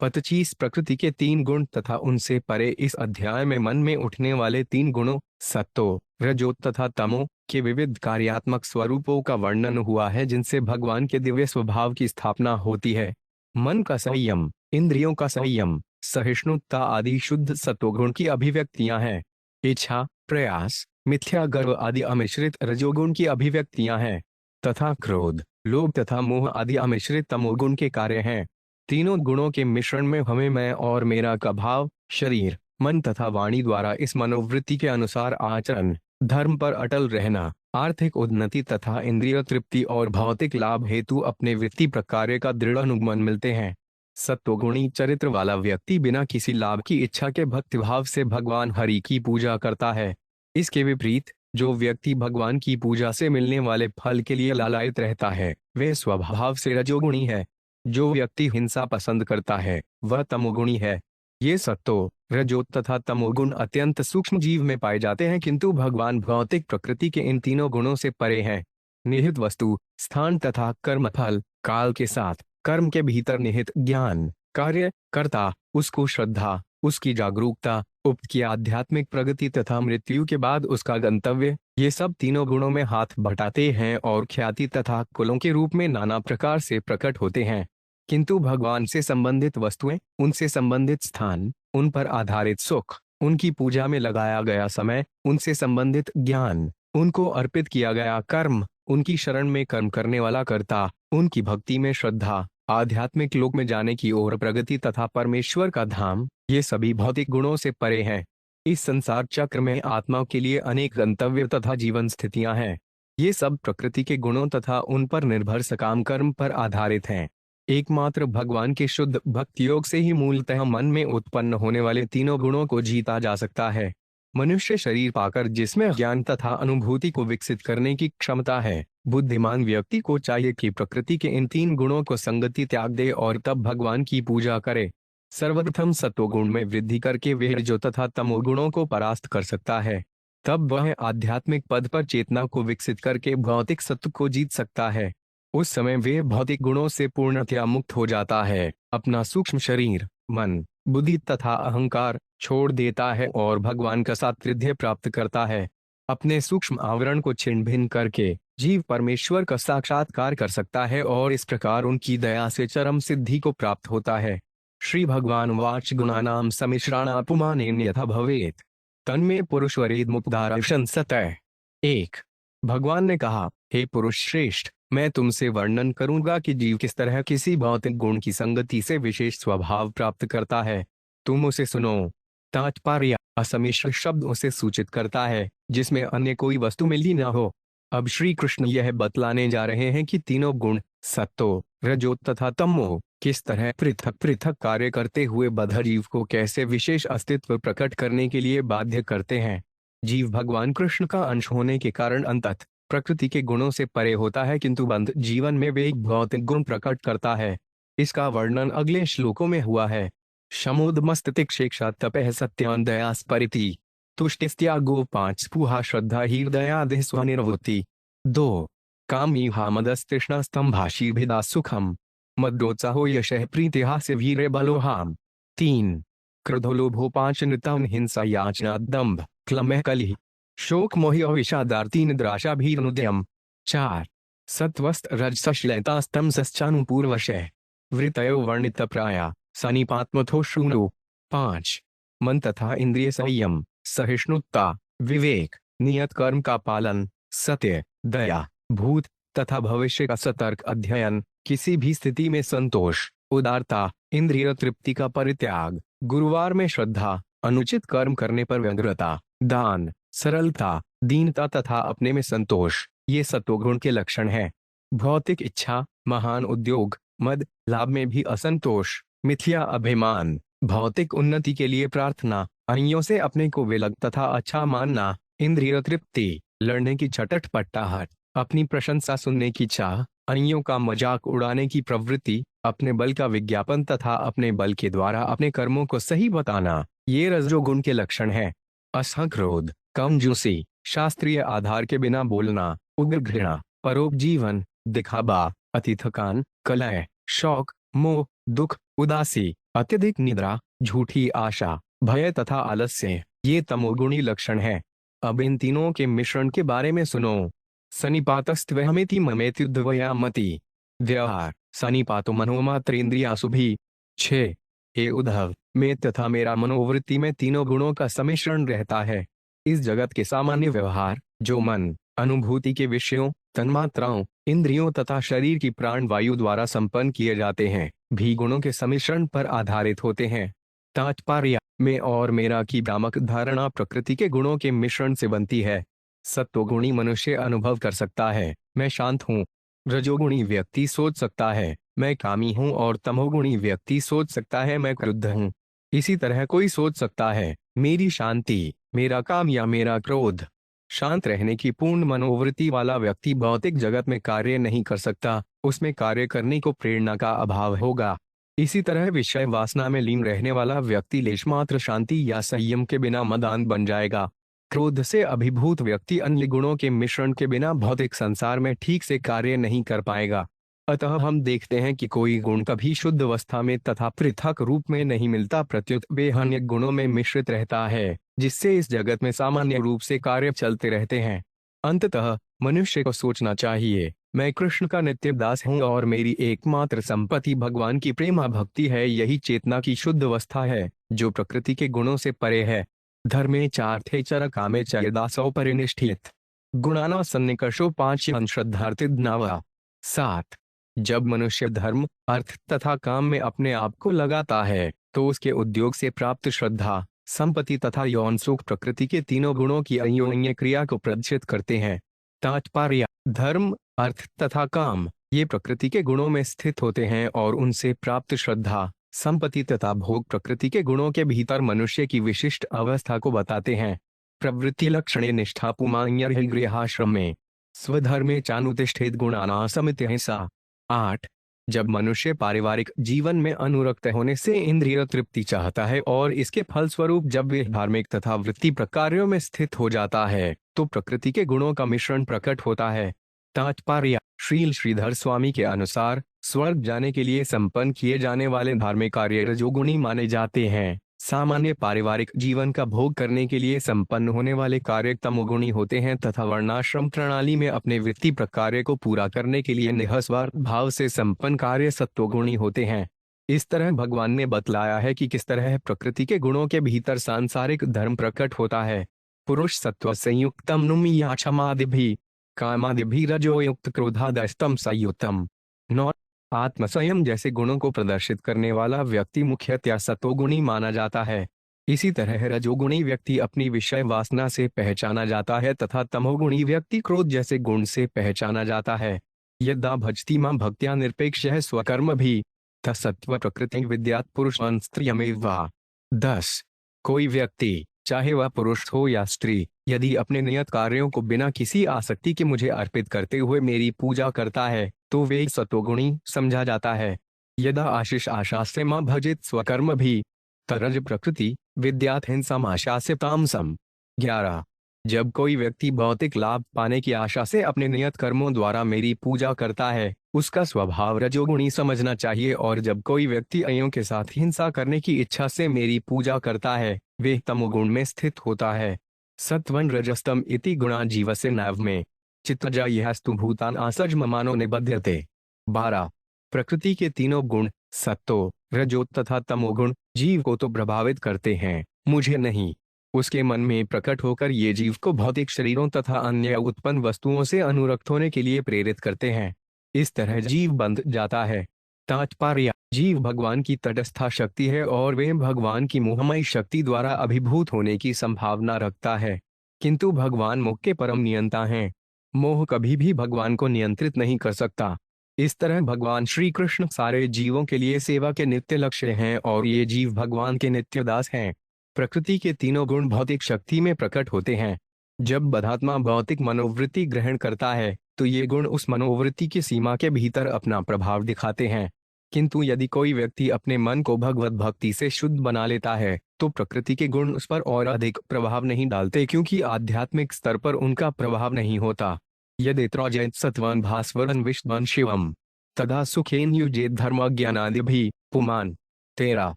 25 प्रकृति के 3 गुण तथा उनसे परे। इस अध्याय में मन में उठने वाले 3 गुणों सत्तो, रजो तथा तमो के विविध कार्यात्मक स्वरूपों का वर्णन हुआ है, जिनसे भगवान के दिव्य स्वभाव की स्थापना होती है। मन का संयम, इंद्रियों का संयम, सहिष्णुता आदि शुद्ध सत्वगुण की अभिव्यक्तियां हैं। इच्छा, प्रयास, मिथ्या गर्व आदि अमिश्रित रजोगुण की अभिव्यक्तियां हैं, तथा क्रोध, लोभ तथा मोह आदि अमिश्रित तमोगुण के कार्य हैं। तीनों गुणों के मिश्रण में हमें मैं और मेरा का भाव शरीर, मन तथा वाणी द्वारा इस मनोवृत्ति के अनुसार आचरण, धर्म पर अटल रहना, आर्थिक उन्नति तथा इंद्रिय तृप्ति और भौतिक लाभ हेतु अपने वृत्ति प्रकार्य का दृढ़ अनुगमन मिलते हैं। सत्वगुणी चरित्र वाला व्यक्ति बिना किसी लाभ की इच्छा के भक्तिभाव से भगवान हरि की पूजा करता है। इसके विपरीत जो व्यक्ति भगवान की पूजा से मिलने वाले फल के लिए लालायित रहता है, वह स्वभाव से रजोगुणी है। जो व्यक्ति हिंसा पसंद करता है, वह तमोगुणी है। ये सत्तो, रजो तथा तमोगुण अत्यंत सूक्ष्म जीव में पाए जाते हैं, किंतु भगवान भौतिक प्रकृति के इन तीनों गुणों से परे हैं। निहित वस्तु, स्थान तथा कर्मफल, काल के साथ कर्म के भीतर निहित ज्ञान, कार्य, कर्ता, उसको श्रद्धा, उसकी जागरूकता, उक्त की आध्यात्मिक प्रगति तथा मृत्यु के बाद उसका गंतव्य, ये सब तीनों गुणों में हाथ बटाते हैं और ख्याति तथा कुलों के रूप में नाना प्रकार से प्रकट होते हैं। किंतु भगवान से संबंधित वस्तुएं, उनसे संबंधित स्थान, उन पर आधारित सुख, उनकी पूजा में लगाया गया समय, उनसे संबंधित ज्ञान, उनको अर्पित किया गया कर्म, उनकी शरण में कर्म करने वाला कर्ता, उनकी भक्ति में श्रद्धा, आध्यात्मिक लोक में जाने की ओर प्रगति तथा परमेश्वर का धाम, ये सभी भौतिक गुणों से परे हैं। इस संसार चक्र में आत्मा के लिए अनेक गंतव्य तथा जीवन स्थितियां हैं। ये सब प्रकृति के गुणों तथा उन पर निर्भर सकाम कर्म पर आधारित हैं। एकमात्र भगवान के शुद्ध भक्ति योग से ही मूलतः मन में उत्पन्न होने वाले तीनों गुणों को जीता जा सकता है। मनुष्य शरीर पाकर जिसमें ज्ञान तथा अनुभूति को विकसित करने की क्षमता है, बुद्धिमान व्यक्ति को चाहिए कि प्रकृति के इन 3 गुणों को संगति त्याग दे और तब भगवान की पूजा करे। सर्वप्रथम सत्वगुण में वृद्धि करके वह रजो तथा तमोगुणों को परास्त कर सकता है। तब वह आध्यात्मिक पद पर चेतना को विकसित करके भौतिक सत्व को जीत सकता है। उस समय वे भौतिक गुणों से पूर्णतया मुक्त हो जाता है, अपना सूक्ष्म शरीर, मन, बुद्धि तथा अहंकार छोड़ देता है और भगवान का सात्रिध्य प्राप्त करता है। अपने सूक्ष्म आवरण को छिन्न भिन्न करके जीव परमेश्वर का साक्षात्कार कर सकता है और इस प्रकार उनकी दया से चरम सिद्धि को प्राप्त होता है। श्री भगवान वाच गुणानाम समिश्राणापुमानेन यथा भवेत् तन्मे पुरुष वरेद मुक्तारशन सतः। 1। भगवान ने कहा, हे पुरुष श्रेष्ठ, मैं तुमसे वर्णन करूंगा कि जीव किस तरह किसी भौतिक गुण की संगति से विशेष स्वभाव प्राप्त करता है। तुम उसे सुनो। तात्पर्य, असमिश्र शब्द उसे सूचित करता है जिसमें अन्य कोई वस्तु मिली न हो। अब श्री कृष्ण यह बतलाने जा रहे हैं कि तीनों गुण सत्तो, रजो तथा तमो किस तरह पृथक पृथक कार्य करते हुए बद्ध जीव को कैसे विशेष अस्तित्व प्रकट करने के लिए बाध्य करते हैं। जीव भगवान कृष्ण का अंश होने के कारण अंततः प्रकृति के गुणों से परे होता है, किंतु बंध जीवन में वे एक भौतिक गुण प्रकट करता है। इसका वर्णन अगले श्लोकों में हुआ है। शमोदमस्तितिक्षेक्षा तपः सत्यान दया स्परिति तुष्टिस्त्यागो 5 स्पृहा श्रद्धा हृदयादिः स्वनिर्वृत्ति 2 कामीहा मदस्तृष्णा स्तंभाशीभिदा सुखम मद्रोत्साहो यशः प्रीतिहास्य वीर्य बलोहाम 3 क्रोधो लोभो 5 नृतम हिंसा याचना दंभ क्लमः कलिः शोक मोहि विषादार्ति निद्राशाभीरनुदयम् 4 सत्वस्त रजसश्लैतास्तमसश्चानुपूर्वशः वृतयो वर्णितप्राया सनिपात्मथो शृणु 5 मन तथा इंद्रिय संयम, सहिष्णुता, विवेक, नियत कर्म का पालन, सत्य, दया, भूत तथा भविष्य का सतर्क अध्ययन, किसी भी स्थिति में संतोष, उदारता, इंद्रिय तृप्ति का परित्याग, गुरुवार में श्रद्धा, अनुचित कर्म करने पर व्यग्रता, दान, सरलता, दीनता तथा अपने में संतोष, ये सत्वगुण के लक्षण हैं। भौतिक इच्छा, महान उद्योग, मद, लाभ में भी असंतोष, मिथ्या अभिमान, भौतिक उन्नति के लिए प्रार्थना, अन्यों से अपने को विलग तथा अच्छा मानना, इंद्रिय तृप्ति, लड़ने की झटपटाहट, अपनी प्रशंसा सुनने की चाह, अन्यों का मजाक उड़ाने की प्रवृत्ति, अपने बल का विज्ञापन तथा अपने बल के द्वारा अपने कर्मों को सही बताना, ये रजोगुण के लक्षण हैं। असंक्रोध, कमजोसी, शास्त्रीय आधार के बिना बोलना, उग्र घृणा, परोपजीवन, दिखावा, अति थकान, कलह, शौक, मोह, दुख, उदासी, अत्यधिक निद्रा, झूठी आशा, भय तथा आलस्य ये तमोगुणी लक्षण है। अब इन तीनों के मिश्रण के बारे में सुनो। सनिपातस्त्वहमेति ममेत्युद्वयामति। व्यवहार सनिपातो मनोमात्रेन्द्रियासु भी। 6 हे उद्धव, मैं तथा मेरा मनोवृत्ति में तीनों गुणों का सम्मिश्रण रहता है। इस जगत के सामान्य व्यवहार जो मन, अनुभूति के विषयों, तन्मात्राओं, इंद्रियों तथा शरीर की प्राण वायु द्वारा संपन्न किए जाते हैं, भी गुणों के सम्मिश्रण पर आधारित होते हैं। तात्पर्य मैं और मेरा की भ्रामक धारणा प्रकृति के गुणों के मिश्रण से बनती है। सत्वगुणी मनुष्य अनुभव कर सकता है, मैं शांत हूँ। रजोगुणी व्यक्ति सोच सकता है, मैं कामी हूँ, और तमोगुणी व्यक्ति सोच सकता है, मैं क्रुद्ध हूँ। इसी तरह कोई सोच सकता है, मेरी शांति, मेरा काम या मेरा क्रोध। शांत रहने की पूर्ण मनोवृत्ति वाला व्यक्ति भौतिक जगत में कार्य नहीं कर सकता, उसमें कार्य करने को प्रेरणा का अभाव होगा। इसी तरह विषय वासना में लीन रहने वाला व्यक्ति लेशमात्र शांति या संयम के बिना मदान बन जाएगा। क्रोध से अभिभूत व्यक्ति अन्य गुणों के मिश्रण के बिना भौतिक संसार में ठीक से कार्य नहीं कर पाएगा। अतः हम देखते हैं कि कोई गुण कभी शुद्ध अवस्था में तथा पृथक रूप में नहीं मिलता, प्रत्युत वे अन्य गुणों में मिश्रित रहता है, जिससे इस जगत में सामान्य रूप से कार्य चलते रहते हैं। अंततः मनुष्य को सोचना चाहिए, मैं कृष्ण का नित्य दास हूँ और मेरी एकमात्र संपत्ति भगवान की प्रेमा भक्ति है। यही चेतना की शुद्ध अवस्था है, जो प्रकृति के गुणों से परे है। धर्मे चार्थे चर कामे चयदासौ परिनिष्ठित गुणाना सन्निकर्षो 5 अंश्रद्धार्थिद्नावा। 7 जब मनुष्य धर्म, अर्थ तथा काम में अपने आप को लगाता है, तो उसके उद्योग से प्राप्त श्रद्धा, संपत्ति तथा यौन सुख प्रकृति के तीनों गुणों की अन्योन्य क्रिया को प्रदर्शित करते हैं। तात्पर्य धर्म, अर्थ तथा काम ये प्रकृति के गुणों में स्थित होते हैं और उनसे प्राप्त श्रद्धा, संपत्ति तथा भोग प्रकृति के गुणों के भीतर मनुष्य की विशिष्ट अवस्था को बताते हैं। प्रवृत्ति लक्षणे निष्ठा पुमान्यर्हि गृहाश्रम में स्वधर्मे चानुतिष्ठेत गुणाना समित्यहिंसा। 8 जब मनुष्य पारिवारिक जीवन में अनुरक्त होने से इंद्रिय तृप्ति चाहता है और इसके फलस्वरूप जब वे धार्मिक तथा वृत्ति प्रकारों में स्थित हो जाता है, तो प्रकृति के गुणों का मिश्रण प्रकट होता है। तात्पर्य श्रील श्रीधर स्वामी के अनुसार स्वर्ग जाने के लिए संपन्न किए जाने वाले धार्मिक कार्य रजोगुणी माने जाते हैं। सामान्य पारिवारिक जीवन का भोग करने के लिए संपन्न होने वाले कार्य तमोगुणी होते हैं तथा वर्णाश्रम प्रणाली में अपने वृत्ति प्रकार्य को पूरा करने के लिए निःस्वार्थ भाव से संपन्न कार्य सत्वगुणी होते हैं। इस तरह भगवान ने बतलाया है कि किस तरह प्रकृति के गुणों के भीतर सांसारिक धर्म प्रकट होता है। पुरुष सत्व संयुक्तम नुमिया क्षमादिभि कामादिभि रजोयुक्त क्रोधादस्तम संयुक्तम। 9 आत्मसंयम जैसे गुणों को प्रदर्शित करने वाला व्यक्ति मुख्यतया सत्वगुणी माना जाता है। इसी तरह रजोगुणी व्यक्ति अपनी विषय वासना से पहचाना जाता है तथा तमोगुणी व्यक्ति क्रोध जैसे गुण से पहचाना जाता है। यदा भजति मां भक्त्या निरपेक्ष स्वकर्म भी तत्सत्व प्रकृति विद्यात् पुरुषं स्त्रियमेव वा। 10 कोई व्यक्ति चाहे वह पुरुष हो या स्त्री यदि अपने नियत कार्यों को बिना किसी आसक्ति के मुझे अर्पित करते हुए मेरी पूजा करता है, तो वे सत्वगुणी समझा जाता है। यदा आशीष आशा से मां भजित स्वकर्म भी तरज प्रकृति विद्यात् हिंसा आशा से तामसम। 11 जब कोई व्यक्ति भौतिक लाभ पाने की आशा से अपने नियत कर्मों द्वारा मेरी पूजा करता है, उसका स्वभाव रजोगुणी समझना चाहिए, और जब कोई व्यक्ति अन्यों के साथ हिंसा करने की इच्छा से मेरी पूजा करता है, वे तमोगुण में स्थित होता है। सत्वन रजस्तम इति गुणा जीवस्य नैव में चित्तजा यस्तु भूतान आसज ममानो निबध्यते। 12 प्रकृति के तीनों गुण सत्तो, रजो तथा तमोगुण जीव को तो प्रभावित करते हैं, मुझे नहीं। उसके मन में प्रकट होकर ये जीव को भौतिक शरीरों तथा अन्य उत्पन्न वस्तुओं से अनुरक्त होने के लिए प्रेरित करते हैं। इस तरह जीव बंध जाता है। तात्पर्य जीव भगवान की तटस्था शक्ति है और वे भगवान की मोहमयी शक्ति द्वारा अभिभूत होने की संभावना रखता है, किंतु भगवान मोह के परम नियंता हैं। मोह कभी भी भगवान को नियंत्रित नहीं कर सकता। इस तरह भगवान श्री कृष्ण सारे जीवों के लिए सेवा के नित्य लक्ष्य हैं और ये जीव भगवान के नित्य दास हैं। प्रकृति के तीनों गुण भौतिक शक्ति में प्रकट होते हैं। जब बद्धात्मा भौतिक मनोवृत्ति ग्रहण करता है, तो ये गुण उस मनोवृत्ति की सीमा के भीतर अपना प्रभाव दिखाते हैं। किंतु यदि कोई व्यक्ति अपने मन को भगवत भक्ति से शुद्ध बना लेता है, तो प्रकृति के गुण उस पर और अधिक प्रभाव नहीं डालते, क्योंकि आध्यात्मिक स्तर पर उनका प्रभाव नहीं होता। यदि त्रौजयत सत्वं भास्वरं विष्णुं शिवम तदा सुखेन युजेत धर्म ज्ञानादि भी। पुमान। 13।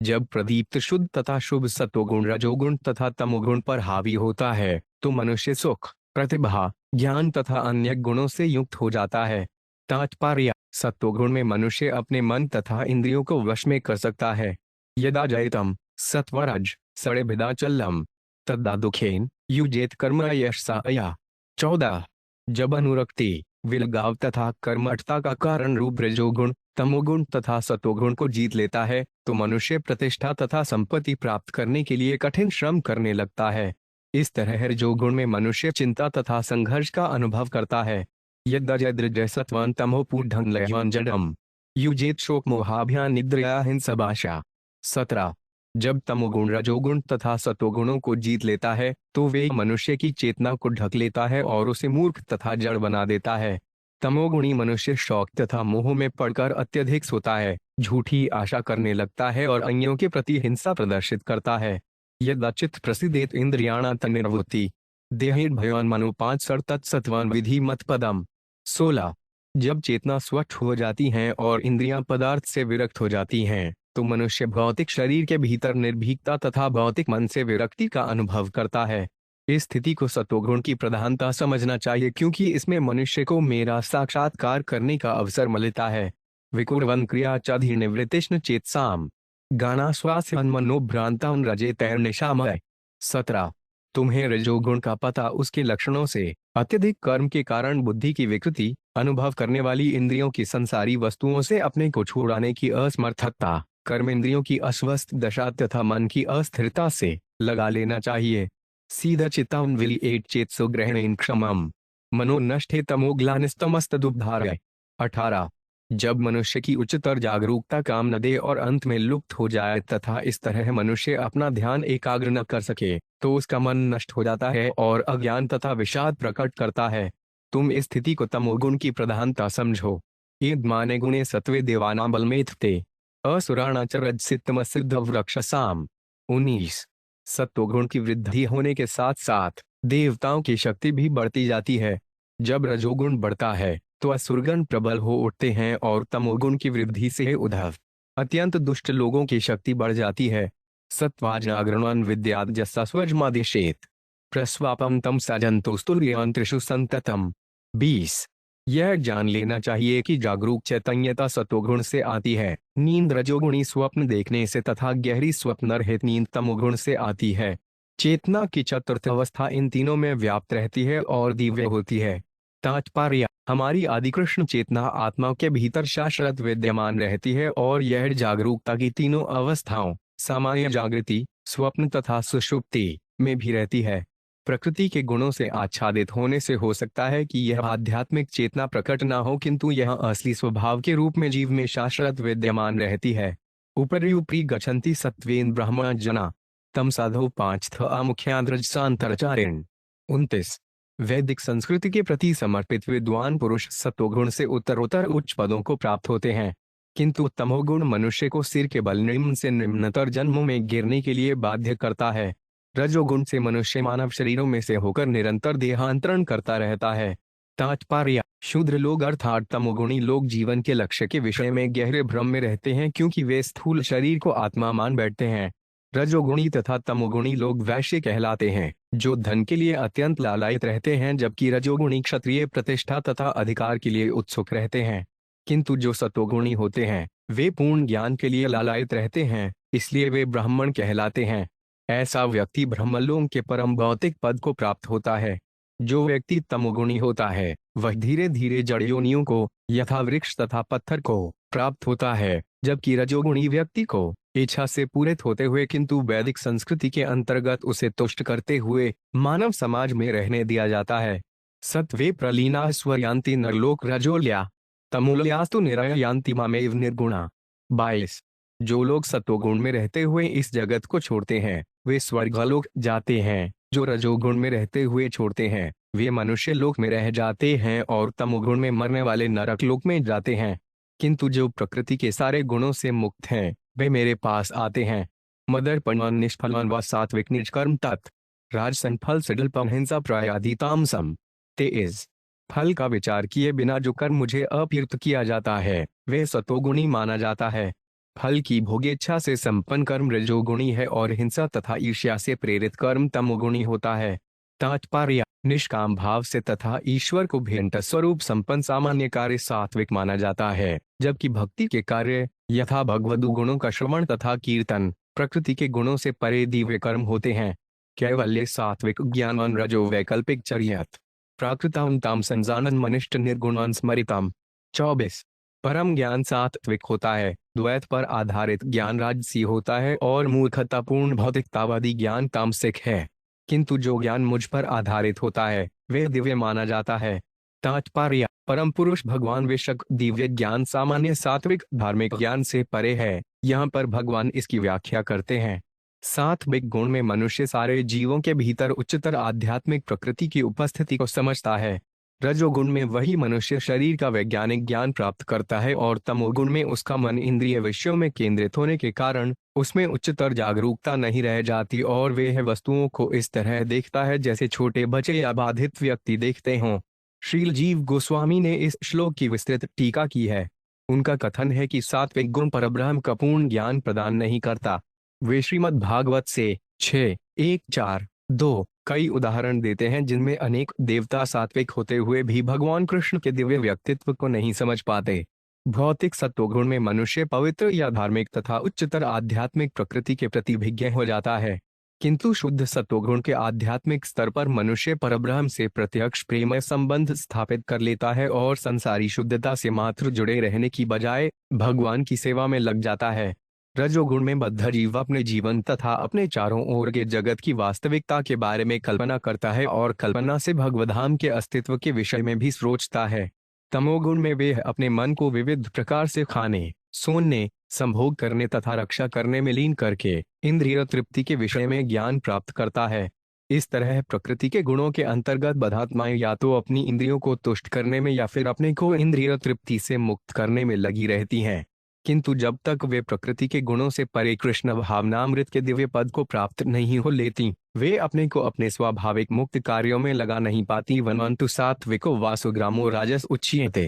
जब प्रदीप्त शुद्ध तथा शुभ सत्वगुण रजोगुण तथा तमोगुण पर हावी होता है तो मनुष्य सुख, प्रतिभा, ज्ञान तथा अन्य गुणों से युक्त हो जाता है। तात्पर्य: सत्वगुण में मनुष्य अपने मन तथा इंद्रियों को वश में कर सकता है। यदा जयतम सत्वरज सड़े भिदाचलम तद्दा दुखेन युजेत कर्म यशसा। 14। जब अनुरक्ति, विलगाव तथा कर्मठता का कारण रूप रजोगुण, तमोगुण तथा सत्वगुण को जीत लेता है तो मनुष्य प्रतिष्ठा तथा संपत्ति प्राप्त करने के लिए कठिन श्रम करने लगता है। इस तरह रजोगुण में मनुष्य चिंता तथा संघर्ष का अनुभव करता है। यद्यद्रज सत्वं तमोपूढं जडम युजेत शोक मोहाभ्यान निद्रया हिंसभाषा। 17। जब तमोगुण रजोगुण तथा सत्वगुणों को जीत लेता है तो वे मनुष्य की चेतना को ढक लेता है और उसे मूर्ख तथा जड़ बना देता है। तमोगुणी मनुष्य शौक तथा मोह में पड़कर अत्यधिक सोता है, झूठी आशा करने लगता है और अन्यों के प्रति हिंसा प्रदर्शित करता है। यद्चित्त प्रसिद्धेत इंद्रियाणा तन्निर्वृत्ति देहिर्भयान मनो 5 तत्सत्वान विधि मत पदम। 16। जब चेतना स्वच्छ हो जाती है और इंद्रियां पदार्थ से विरक्त हो जाती हैं तो मनुष्य भौतिक शरीर के भीतर निर्भीकता तथा भौतिक मन से विरक्ति का अनुभव करता है। इस स्थिति को सत्वगुण की प्रधानता समझना चाहिए क्योंकि इसमें मनुष्य को मेरा साक्षात्कार करने का अवसर मिलता है। विकुर्वन् क्रिया चाधि निवृत्तिष्ण चेतसाम गाना स्वास्थ्य मनोभ्रांता रजे तैर निशामय। 17। तुम्हें रजोगुण का पता उसके लक्षणों से अत्यधिक कर्म के कारण बुद्धि की विकृति, अनुभव करने वाली इंद्रियों की संसारी वस्तुओं से अपने को छुड़ाने की असमर्थता, कर्म इंद्रियों की अस्वस्थ दशा तथा मन की अस्थिरता से लगा लेना चाहिए। सीधा चित्तां विलिएट चेतसो ग्रहणेन क्षमम मनो नष्टे तमोग्लानिस्तमस्तदुपधारय। 18। जब मनुष्य की उच्चतर जागरूकता काम न दे और अंत में लुप्त हो जाए तथा इस तरह मनुष्य अपना ध्यान एकाग्र न कर सके तो उसका मन नष्ट हो जाता है और अज्ञान तथा विषाद प्रकट करता है। तुम इस स्थिति को तमोगुण की प्रधानता समझो। ईद माने गुणे सत्वे देवानां बलमेत्ते असुराणाचरज सिद्धम सिद्ध वृक्षसाम। 19। सत्वगुण की वृद्धि होने के साथ साथ देवताओं की शक्ति भी बढ़ती जाती है। जब रजोगुण बढ़ता है तो असुरगण प्रबल हो उठते हैं और तमोगुण की वृद्धि से उद्धव अत्यंत दुष्ट लोगों की शक्ति बढ़ जाती है। सत्वाजागरणं विद्यात् जस्सस्वजमादिशेत प्रस्वापम तम सजंतोस्तुल्यंत्रिषु संततम। 20। यह जान लेना चाहिए कि जागरूक चैतन्यता सत्वगुण से आती है, नींद रजोगुणी स्वप्न देखने से तथा गहरी स्वप्न रहित नींद तमोगुण से आती है। चेतना की चतुर्थ अवस्था इन तीनों में व्याप्त रहती है और दिव्य होती है। तात्पर्य: हमारी आदिकृष्ण चेतना आत्मा के भीतर शाश्वत विद्यमान रहती है और यह जागरूकता की तीनों अवस्थाओं सामान्य जागृति, स्वप्न तथा सुषुप्ति में भी रहती है। प्रकृति के गुणों से आच्छादित होने से हो सकता है कि यह आध्यात्मिक चेतना प्रकट ना हो किंतु यह असली स्वभाव के रूप में जीव में शाश्वत विद्यमान रहती है। उपरि गच्छन्ति सत्त्वेन ब्रह्म जना तम साधो 5 मुख्याद्रजसांतरचारिण। 29। वैदिक संस्कृति के प्रति समर्पित विद्वान पुरुष सत्वगुण से उत्तरोत्तर उच्च पदों को प्राप्त होते हैं, किंतु तमोगुण मनुष्य को सिर के बल निम्न से निम्नतर जन्मों में गिरने के लिए बाध्य करता है। रजोगुण से मनुष्य मानव शरीरों में से होकर निरंतर देहांतरण करता रहता है। तात्पर्य: शूद्र लोग अर्थात तमोगुणी लोग जीवन के लक्ष्य के विषय में गहरे भ्रम में रहते हैं क्योंकि वे स्थूल शरीर को आत्मा मान बैठते हैं। रजोगुणी तथा तमोगुणी लोग वैश्य कहलाते हैं जो धन के लिए अत्यंत लालायित रहते हैं, जबकि रजोगुणी क्षत्रिय प्रतिष्ठा तथा अधिकार के लिए उत्सुक रहते हैं। किंतु जो सत्वगुणी होते हैं वे पूर्ण ज्ञान के लिए लालायित रहते हैं, इसलिए वे ब्राह्मण कहलाते हैं। ऐसा व्यक्ति ब्रह्मलोक के परम भौतिक पद को प्राप्त होता है। जो व्यक्ति तमोगुणी होता है वह धीरे धीरे जड़ योनियों को यथा वृक्ष तथा पत्थर को प्राप्त होता है, जबकि रजोगुणी व्यक्ति को इच्छा से पूरित होते हुए किंतु वैदिक संस्कृति के अंतर्गत उसे तुष्ट करते हुए मानव समाज में रहने दिया जाता है। सत्वे प्रलीना स्वयान्ति नरलोक रजोल्या तमोल्यास्तु निरयान्ति मामेव निर्गुणा। 22। जो लोग सत्वगुण में रहते हुए इस जगत को छोड़ते हैं वे स्वर्गलोक जाते हैं, जो रजोगुण में रहते हुए छोड़ते हैं वे मनुष्य लोक में रह जाते हैं और तमोगुण में मरने वाले नरक लोक में जाते हैं। किंतु जो प्रकृति के सारे गुणों से मुक्त हैं वे मेरे पास आते हैं। मदर्पण निष्फलवान व सात्विक निष्कर्म तत् राजसन फल सिडल्पम हिंसा प्रायादि तामसम। 23। फल का विचार किए बिना जो कर्म मुझे अप्रयुक्त किया जाता है वह सतोगुणी माना जाता है। फल की भोगेच्छा से संपन्न कर्म रजोगुणी है और हिंसा तथा ईर्ष्या से प्रेरित कर्म तमोगुणी होता है। तात्पर्य, निष्काम भाव से तथा ईश्वर को भेंट स्वरूप संपन्न सामान्य कार्य सात्विक माना जाता है, जबकि भक्ति के कार्य यथा भगवदु गुणों का श्रवण तथा कीर्तन प्रकृति के गुणों से परे दिव्य कर्म होते हैं। कैवल्य सात्विक ज्ञान रजो वैकल्पिक चर्यत प्राकृतां ताम संजानन मनिष्ठ निर्गुणान स्मरितम। 24। परम ज्ञान सात्विक होता है, द्वैत पर आधारित ज्ञान राजसी होता है और मूर्खतापूर्ण भौतिकतावादी ज्ञान तामसिक है। किंतु जो ज्ञान मुझ पर आधारित होता है वह दिव्य माना जाता है। तात्पर्य, परम पुरुष भगवान विशक दिव्य ज्ञान सामान्य सात्विक धार्मिक ज्ञान से परे है। यहाँ पर भगवान इसकी व्याख्या करते हैं। सात्विक गुण में मनुष्य सारे जीवों के भीतर उच्चतर आध्यात्मिक प्रकृति की उपस्थिति को समझता है। रजोगुण में वही मनुष्य शरीर का वैज्ञानिक ज्ञान प्राप्त करता है और तमोगुण में उसका मन इंद्रिय विषयों में केंद्रित होने के कारण उसमें उच्चतर जागरूकता नहीं रह जाती और वह वस्तुओं को इस तरह देखता है जैसे छोटे बच्चे या बाधित व्यक्ति देखते हों। श्रील जीव गोस्वामी ने इस श्लोक की विस्तृत टीका की है। उनका कथन है कि सात्विक गुण परब्रह्म का पूर्ण ज्ञान प्रदान नहीं करता। वे श्रीमद् भागवत से 6:1-4-2 कई उदाहरण देते हैं जिनमें अनेक देवता सात्विक होते हुए भी भगवान कृष्ण के दिव्य व्यक्तित्व को नहीं समझ पाते। भौतिक सत्वगुण में मनुष्य पवित्र या धार्मिक तथा उच्चतर आध्यात्मिक प्रकृति के प्रति विज्ञ हो जाता है, किंतु शुद्ध सत्वगुण के आध्यात्मिक स्तर पर मनुष्य परब्रह्म से प्रत्यक्ष प्रेमय संबंध स्थापित कर लेता है और संसारी शुद्धता से मात्र जुड़े रहने की बजाय भगवान की सेवा में लग जाता है। रजोगुण में बद्ध जीव अपने जीवन तथा अपने चारों ओर के जगत की वास्तविकता के बारे में कल्पना करता है और कल्पना से भगवधाम के अस्तित्व के विषय में भी सोचता है। तमोगुण में वे अपने मन को विविध प्रकार से खाने, सोने, संभोग करने तथा रक्षा करने में लीन करके इंद्रिय तृप्ति के विषय में ज्ञान प्राप्त करता है। इस तरह प्रकृति के गुणों के अंतर्गत बद्धात्माएं या तो अपनी इंद्रियों को तुष्ट करने में या फिर अपने को इंद्रिय तृप्ति से मुक्त करने में लगी रहती हैं, किंतु जब तक वे प्रकृति के गुणों से परे कृष्ण भावनामृत के दिव्य पद को प्राप्त नहीं हो लेती वे अपने को अपने स्वाभाविक मुक्त कार्यों में लगा नहीं पाती। वनवंतु सात्विको वासुग्रामो राजस उच्यते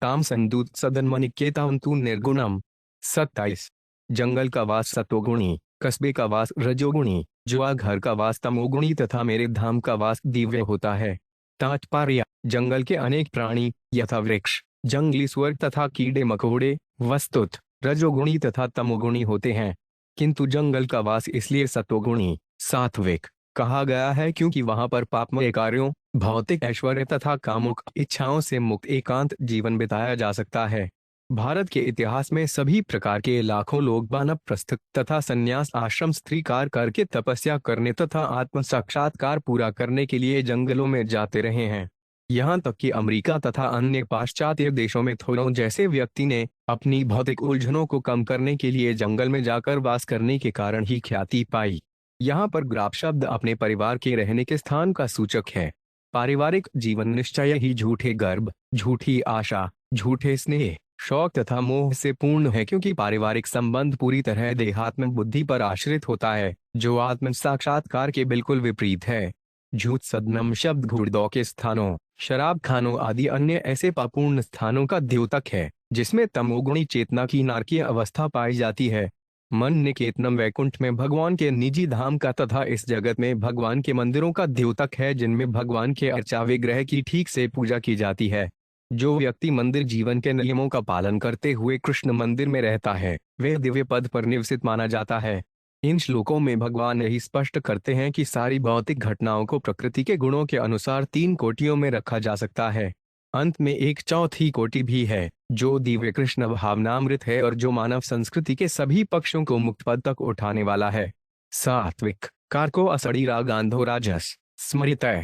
काम संदूत सदन मनिकेतावंतु निर्गुणम। 27। जंगल का वास सत्वगुणी, कस्बे का वास रजोगुणी, जुआ घर का वास तमोगुणी तथा मेरे धाम का वास दिव्य होता है। तात्पर्य, जंगल के अनेक प्राणी यथा वृक्ष, जंगली स्वर तथा कीड़े मकोड़े वस्तुत रजोगुणी तथा तमोगुणी होते हैं, किंतु जंगल का वास इसलिए सत्वगुणी सात्विक कहा गया है क्योंकि वहां पर पापमय कार्यों, भौतिक ऐश्वर्य तथा कामुक इच्छाओं से मुक्त एकांत जीवन बिताया जा सकता है। भारत के इतिहास में सभी प्रकार के लाखों लोग वानप्रस्थ तथा संन्यास आश्रम स्वीकार करके तपस्या करने तथा आत्म साक्षात्कार पूरा करने के लिए जंगलों में जाते रहे हैं। यहाँ तक कि अमेरिका तथा अन्य पाश्चात्य देशों में थोरों जैसे व्यक्ति ने अपनी भौतिक उलझनों को कम करने के लिए जंगल में जाकर वास करने के कारण ही ख्याति पाई। यहाँ पर ग्राप शब्द अपने परिवार के रहने के स्थान का सूचक है। पारिवारिक जीवन निश्चय ही झूठे गर्भ, झूठी आशा, झूठे स्नेह, शौक तथा मोह से पूर्ण है क्योंकि पारिवारिक संबंध पूरी तरह देहात्म बुद्धि पर आश्रित होता है, जो आत्म साक्षात्कार के बिल्कुल विपरीत है। झूठ सदनम शब्द घुड़दौड़ के स्थानों, शराब खानों आदि अन्य ऐसे पापूर्ण स्थानों का द्योतक है जिसमें तमोगुणी चेतना की नारकीय अवस्था पाई जाती है। मन निकेतनम वैकुंठ में भगवान के निजी धाम का तथा इस जगत में भगवान के मंदिरों का द्योतक है जिनमें भगवान के अर्चा विग्रह की ठीक से पूजा की जाती है। जो व्यक्ति मंदिर जीवन के नियमों का पालन करते हुए कृष्ण मंदिर में रहता है वह दिव्य पद पर निवसित माना जाता है। इन श्लोकों में भगवान यही स्पष्ट करते हैं कि सारी भौतिक घटनाओं को प्रकृति के गुणों के अनुसार 3 कोटियों में रखा जा सकता है। अंत में एक चौथी कोटि भी है जो दिव्य कृष्ण भावनामृत है और जो मानव संस्कृति के सभी पक्षों को मुक्त पद तक उठाने वाला है। सात्विक कारको असड़ी रागांधो राजस स्मृतः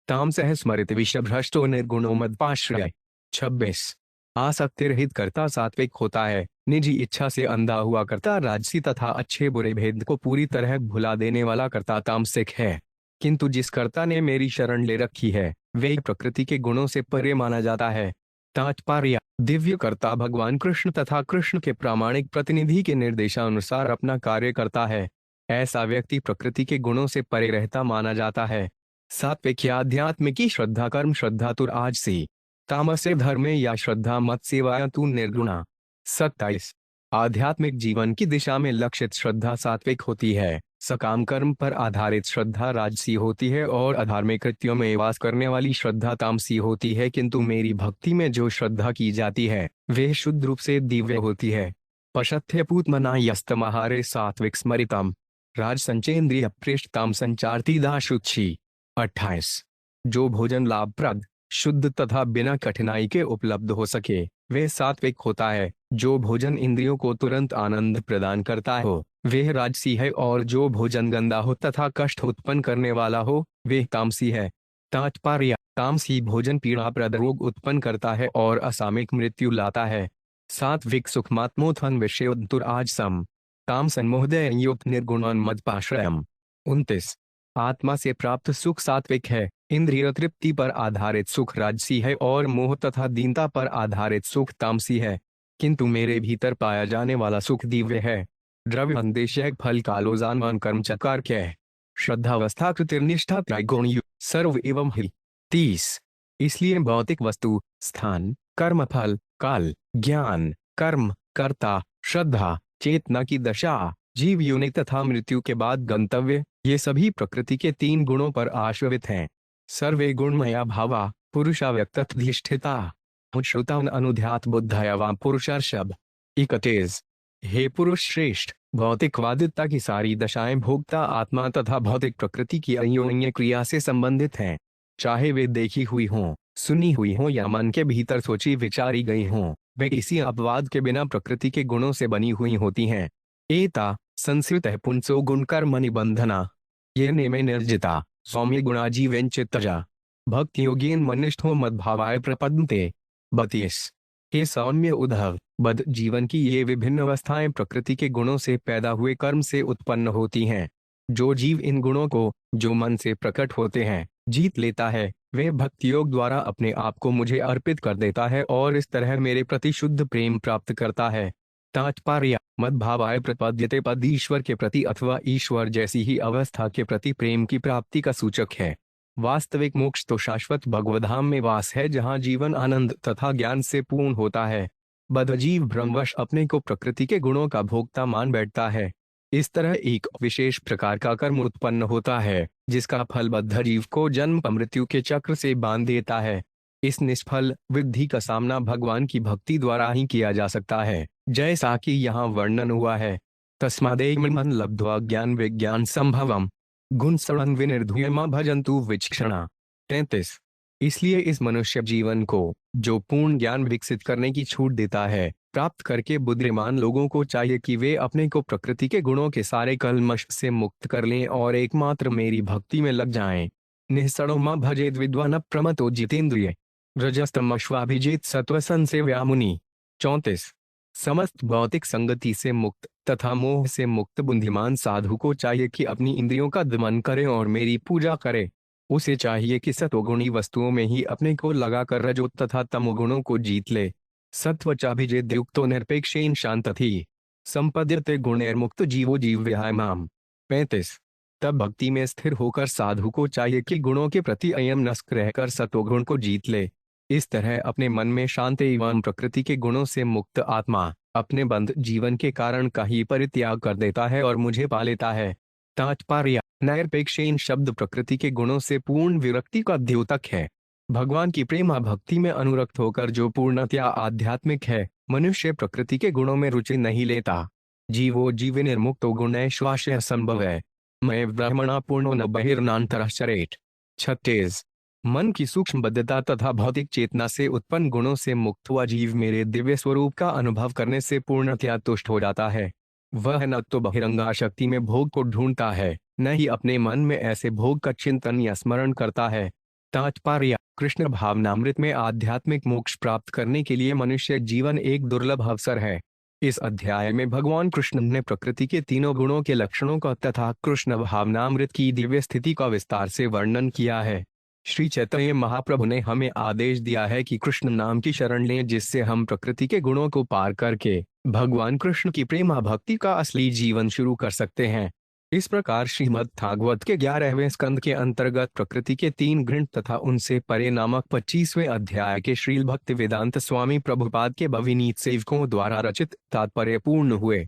तामसः स्मृत विषभ्रष्टो निर्गुणो मदपाश्रय। 26। आसक्ति रहित कर्ता सात्विक होता है, निजी इच्छा से अंधा हुआ कर्ता राजसी तथा अच्छे बुरे भेद को पूरी तरह भुला देने वाला कर्ता तामसिक है। किंतु जिस कर्ता ने मेरी शरण ले रखी है वह प्रकृति के गुणों से परे माना जाता है। तात्पर्य, दिव्य कर्ता भगवान कृष्ण तथा कृष्ण के प्रामाणिक प्रतिनिधि के निर्देशानुसार अपना कार्य करता है। ऐसा व्यक्ति प्रकृति के गुणों से परे रहता माना जाता है। सात्विक या आध्यात्म की श्रद्धा कर्म श्रद्धा तु राजसी, तामसे धर्म या श्रद्धा मत सेवाया तु निर्गुणा। 27। आध्यात्मिक जीवन की दिशा में लक्षित श्रद्धा सात्विक होती है, सकाम कर्म पर आधारित श्रद्धा राजसी होती है और अधार्मिक कृत्यों में वास करने वाली श्रद्धा तामसी होती है। किंतु मेरी भक्ति में जो श्रद्धा की जाती है वह शुद्ध रूप से दिव्य होती है। पशथ्यपूतमना यस्तमहारे सात्विक स्मरितम राज संचेन्द्रिय पृष्ठताम संचारती दाशुच्छी। 28। जो भोजन लाभप्रद, शुद्ध तथा बिना कठिनाई के उपलब्ध हो सके वह सात्विक होता है। जो भोजन इंद्रियों को तुरंत आनंद प्रदान करता हो वह राजसी है, और जो भोजन गंदा हो तथा कष्ट उत्पन्न करने वाला हो वह तामसी है। तात्पर्य: तामसी भोजन पीड़ाप्रद रोग उत्पन्न करता है और असामयिक मृत्यु लाता है। सात्विक सुखमात्मोत्थन विषयोत्तुराजसम काम सन्मोहदय युक्त निर्गुणोन्मदपाश्रयम्। 29। आत्मा से प्राप्त सुख सात्विक है, इंद्रिय तृप्ति पर आधारित सुख राजसी है और मोह तथा दीनता पर आधारित सुख तामसी है। किंतु मेरे भीतर पाया जाने वाला सुख दिव्य है। द्रव्य फल कालोजान कर्म चकारक्य श्रद्धावस्था कृतिर्निष्ठा त्रैगुण सर्व एवं ही। 30। इसलिए भौतिक वस्तु, स्थान, कर्म फल, काल, ज्ञान, कर्म, कर्ता, श्रद्धा, चेतना की दशा, जीव योनि तथा मृत्यु के बाद गंतव्य, ये सभी प्रकृति के 3 गुणों पर आश्रित हैं। सर्वे गुणमया भावा पुरुषाव्यक्तधिष्ठिता श्रुतान अनुध्यात बुद्धया पुरुषर्षभ। 31। हे पुरुष श्रेष्ठ, भौतिकवादिता की सारी दशाएं भोक्ता आत्मा तथा भौतिक प्रकृति की अन्योन्य क्रिया से संबंधित हैं। चाहे वे देखी हुई हों, सुनी हुई हों या मन के भीतर सोची विचारी गई हों, वे किसी अपवाद के बिना प्रकृति के गुणों से बनी हुई होती हैं। एता संस्कृत पुंसो गुणकर्म निबंधना ये नेमे निर्जिता सौम्य गुणाजीवेन चित्तजा भक्ति योगेन मनिष्ठो मद्भावाय प्रपद्यते। 32। हे सौम्य उद्धव, बद्ध जीवन की ये विभिन्न अवस्थाएं प्रकृति के गुणों से पैदा हुए कर्म से उत्पन्न होती हैं। जो जीव इन गुणों को, जो मन से प्रकट होते हैं, जीत लेता है, वह भक्ति योग द्वारा अपने आप को मुझे अर्पित कर देता है और इस तरह मेरे प्रति शुद्ध प्रेम प्राप्त करता है। तात्पर्य: मद्भावाय प्रपद्यते पद ईश्वर के प्रति अथवा ईश्वर जैसी ही अवस्था के प्रति प्रेम की प्राप्ति का सूचक है। वास्तविक मोक्ष तो शाश्वत भगवधाम में वास है, जहाँ जीवन आनंद तथा ज्ञान से पूर्ण होता है। बद्ध जीव भ्रमवश अपने को प्रकृति के गुणों का भोक्ता मान बैठता है। इस तरह एक विशेष प्रकार का कर्म उत्पन्न होता है जिसका फल बद्ध जीव को जन्म मृत्यु के चक्र से बांध देता है। इस निष्फल विधि का सामना भगवान की भक्ति द्वारा ही किया जा सकता है, जैसा कि यहाँ वर्णन हुआ है। तस्मादेमन लब्ध्वा ज्ञान विज्ञान संभवम गुण सड़न विनिर्धूयमा भजन्तु विचक्षणा। 33। इसलिए इस मनुष्य जीवन को, जो पूर्ण ज्ञान विकसित करने की छूट देता है, प्राप्त करके बुद्धिमान लोगों को चाहिए कि वे अपने को प्रकृति के गुणों के सारे कल्मश से मुक्त कर लें और एकमात्र मेरी भक्ति में लग जाएं। निःसड़ो मां भजेद विद्वान प्रमतो जितेन्द्रिय रजस्तमश्वाभिजित सत्व संसेव्या मुनि। 34। समस्त भौतिक संगति से मुक्त तथा मोह से मुक्त बुद्धिमान साधु को चाहिए कि अपनी इंद्रियों का दमन करे और मेरी पूजा करे। उसे चाहिए कि सत्वगुणी वस्तुओं में ही अपने को लगाकर रजो तथा तमोगुणों को जीत ले। सत्वचाभिजित युक्तो निरपेक्षेन शांतति संपद्यते गुणैर्मुक्त जीवो जीव विहायमाम। 35। तब भक्ति में स्थिर होकर साधु को चाहिए कि गुणों के प्रति अयमनस्क रहकर सत्वगुण को जीत ले। इस तरह अपने मन में शांत एवं प्रकृति के गुणों से मुक्त आत्मा अपने बंध जीवन के कारण का ही परित्याग कर देता है और मुझे पा लेता है। तात्पर्य: नैरपेक्षेन शब्द प्रकृति के गुणों से पूर्ण विरक्ति का द्योतक है। भगवान की प्रेमा भक्ति में अनुरक्त होकर जो पूर्णतया आध्यात्मिक है, मनुष्य प्रकृति के गुणों में रुचि नहीं लेता। जीवो जीव निर्मुक्तो गुणैश्वास्य संभव है मैं ब्रह्मणा पूर्णो न बहिर्नान्तरश्चरेत। 36। मन की सूक्ष्म बद्धता तथा भौतिक चेतना से उत्पन्न गुणों से मुक्त हुआ जीव मेरे दिव्य स्वरूप का अनुभव करने से पूर्णतया तुष्ट हो जाता है। वह न तो बहिरंगा शक्ति में भोग को ढूंढता है, न ही अपने मन में ऐसे भोग का चिंतन या स्मरण करता है। तात्पर्य: कृष्ण भावनामृत में आध्यात्मिक मोक्ष प्राप्त करने के लिए मनुष्य जीवन एक दुर्लभ अवसर है। इस अध्याय में भगवान कृष्ण ने प्रकृति के तीनों गुणों के लक्षणों का तथा कृष्ण भावनामृत की दिव्य स्थिति का विस्तार से वर्णन किया है। श्री चैतन्य महाप्रभु ने हमें आदेश दिया है कि कृष्ण नाम की शरण लें, जिससे हम प्रकृति के गुणों को पार करके भगवान कृष्ण की प्रेमा भक्ति का असली जीवन शुरू कर सकते हैं। इस प्रकार श्रीमद् भागवत के 11वें स्कंद के अंतर्गत प्रकृति के 3 गुण तथा उनसे परे नामक 25वें अध्याय के श्रील भक्ति वेदांत स्वामी प्रभुपाद के भविनीत सेवकों द्वारा रचित तात्पर्य पूर्ण हुए।